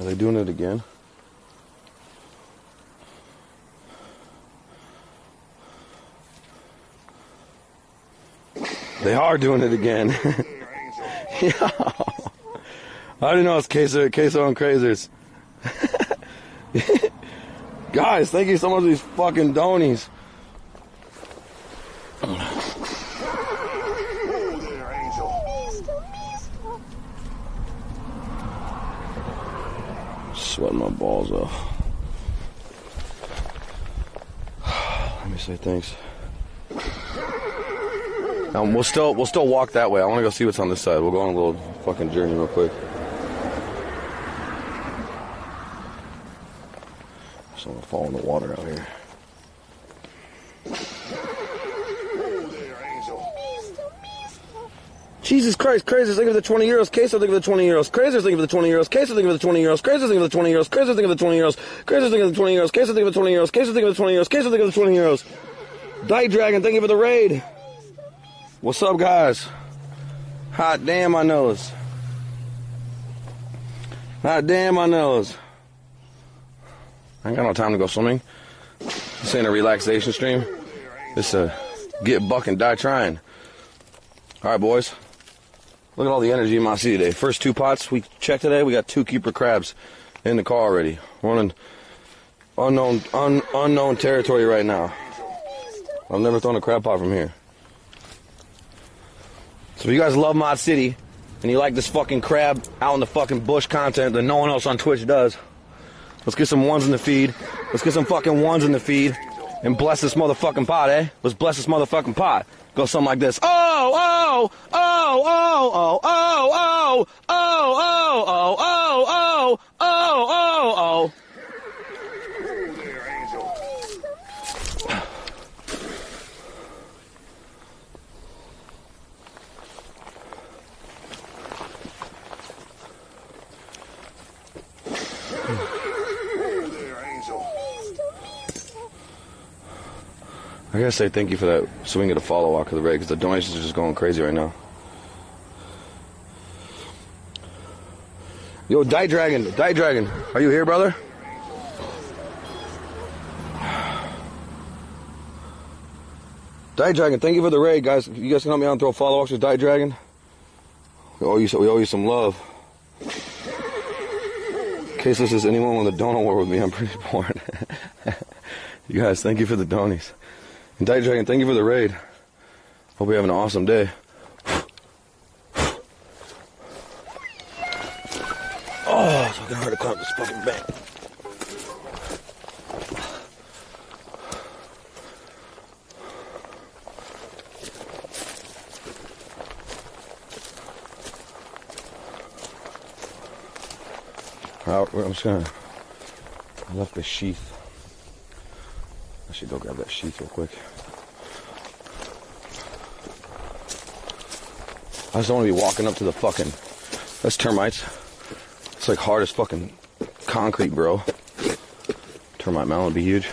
Are they doing it again? They are doing it again. Yeah. I didn't know it's queso and crazers. Guys, thank you so much for these fucking donies. Sweating my balls off. Let me say thanks. We'll still walk that way. I want to go see what's on this side. We'll go on a little fucking journey real quick. Just want to fall in the water out here. Jesus Christ, crazy, think of the 20 euros, case, I think of the 20 euros, crazy, think of the 20 euros, case, I think of the 20 euros, crazy, think of the 20 euros, crazy, think of the 20 euros, crazy, think of the 20 euros, case, I think of the 20 euros, case, I think of the 20 euros, case, I think of the 20 euros. Dight Dragon, thank you for the raid. What's up, guys? Hot damn my nose. Hot damn my nose. I ain't got no time to go swimming. This ain't a relaxation stream. It's a get buck and die trying. All right, boys. Look at all the energy in my city today. First 2 pots we checked today. We got 2 keeper crabs in the car already. Running unknown territory right now. I've never thrown a crab pot from here. So if you guys love Mod City and you like this fucking crab out in the fucking bush content that no one else on Twitch does, let's get some ones in the feed. Let's get some fucking ones in the feed and bless this motherfucking pot, eh? Let's bless this motherfucking pot. Go something like this. Oh, oh, oh, oh, oh, oh, oh, oh, oh, oh, oh, oh, oh, oh, oh. I gotta say thank you for that swing of the follow walk of the raid, because the donations are just going crazy right now. Yo, Dight Dragon, are you here, brother? Dight Dragon, thank you for the raid, guys. You guys can help me out and throw follow walks with Dight Dragon. We owe you some love. In case this is anyone with a donut war with me, I'm pretty bored. You guys, thank you for the donies. And Dight Dragon, thank you for the raid. Hope you're having an awesome day. Oh, it's fucking hard to climb this fucking bank. I'm just gonna, I left the sheath. I should go grab that sheath real quick. I just don't want to be walking up to the fucking, that's termites. It's like hard as fucking concrete, bro. Termite mound would be huge.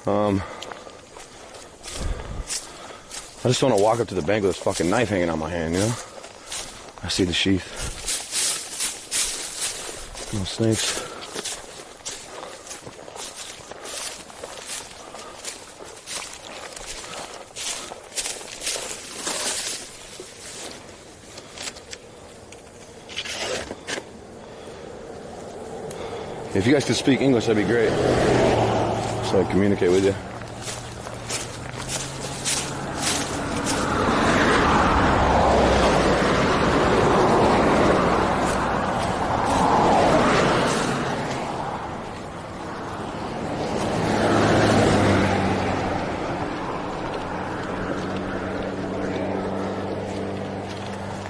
I just don't want to walk up to the bank with this fucking knife hanging out my hand, you know? I see the sheath. No snakes. If you guys could speak English, that'd be great. So I can communicate with you.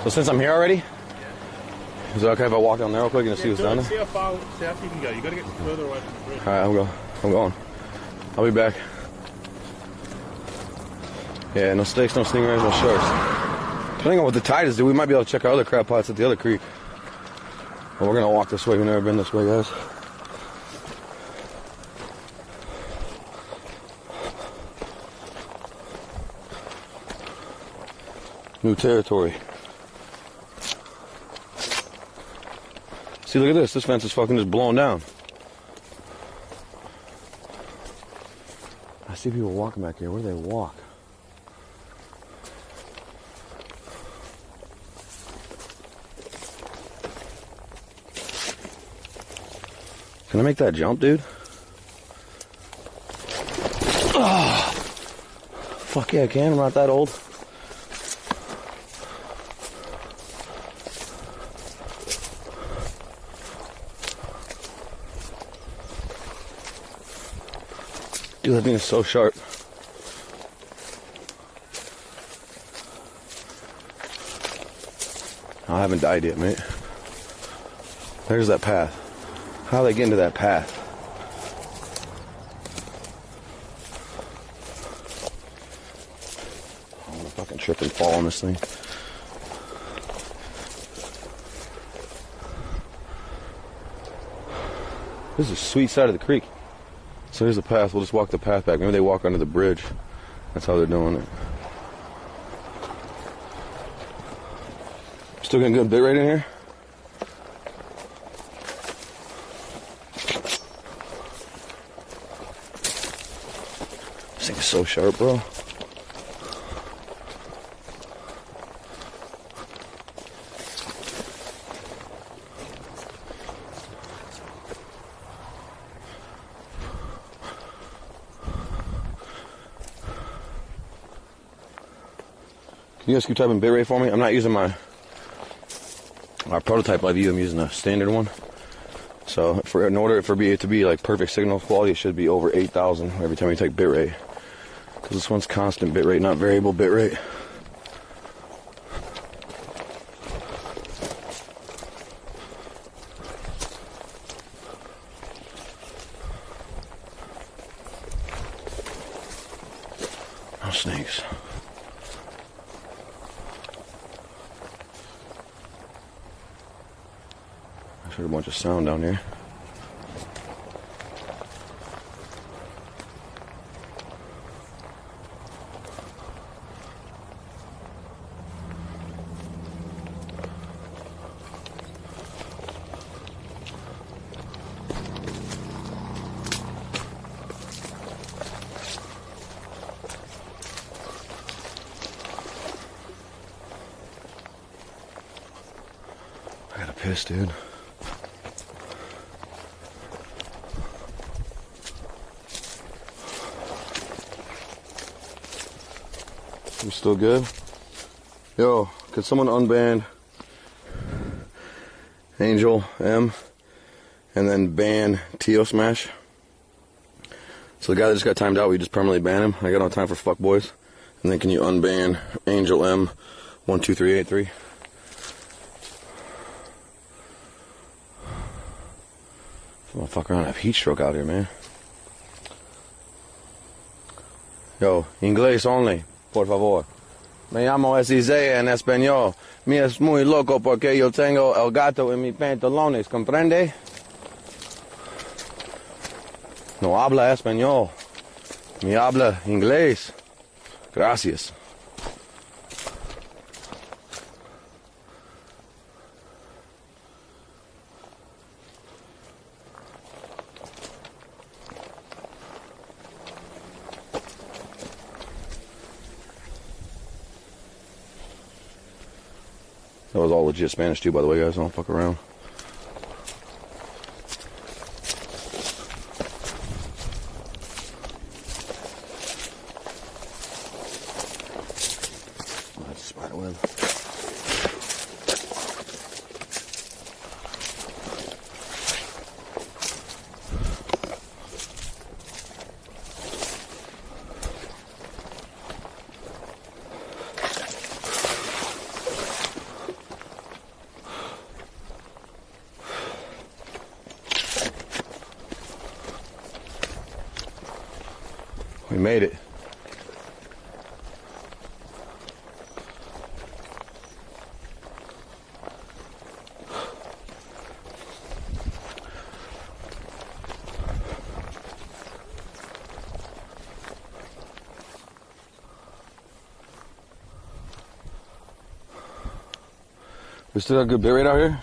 So since I'm here already, is it okay if I walk down there real quick and see what's down there? See how far south you can go. You got to get further away from the bridge. All right, I'm going. I'll be back. Yeah, no snakes, no stingrays, no sharks. Depending on what the tide is, dude, we might be able to check our other crab pots at the other creek. But we're gonna walk this way. We've never been this way, guys. New territory. See, look at this. This fence is fucking just blown down. I see people walking back here. Where do they walk? Can I make that jump, dude? Oh, fuck yeah, I can. I'm not that old. Dude, that thing is so sharp. I haven't died yet, mate. There's that path. How do they get into that path? I'm gonna fucking trip and fall on this thing. This is a sweet side of the creek. So here's the path. We'll just walk the path back. Maybe they walk under the bridge. That's how they're doing it. Still getting good bit right in here. This thing is so sharp, bro. Can you guys keep typing bit rate for me? I'm not using my prototype like you. I'm using a standard one. So in order for it to be like perfect signal quality, it should be over 8,000 every time you type bit rate. Because this one's constant bit rate, not variable bit rate. No snakes. I heard a bunch of sound down here. I gotta piss, dude. You still good? Yo, could someone unban Angel M and then ban Tio Smash? So the guy that just got timed out, we just permanently ban him. I got no time for fuckboys. And then can you unban Angel M 12383? Motherfucker, I have heat stroke out here, man. Yo, inglés only. Por favor. Me llamo Isaiah en español. Me es muy loco porque yo tengo el gato en mis pantalones, ¿comprende? No habla español. Me habla inglés. Gracias. That was all legit Spanish too, by the way, guys. Don't fuck around. Oh, that's a spider web. We made it. We still got a good bit rate out here.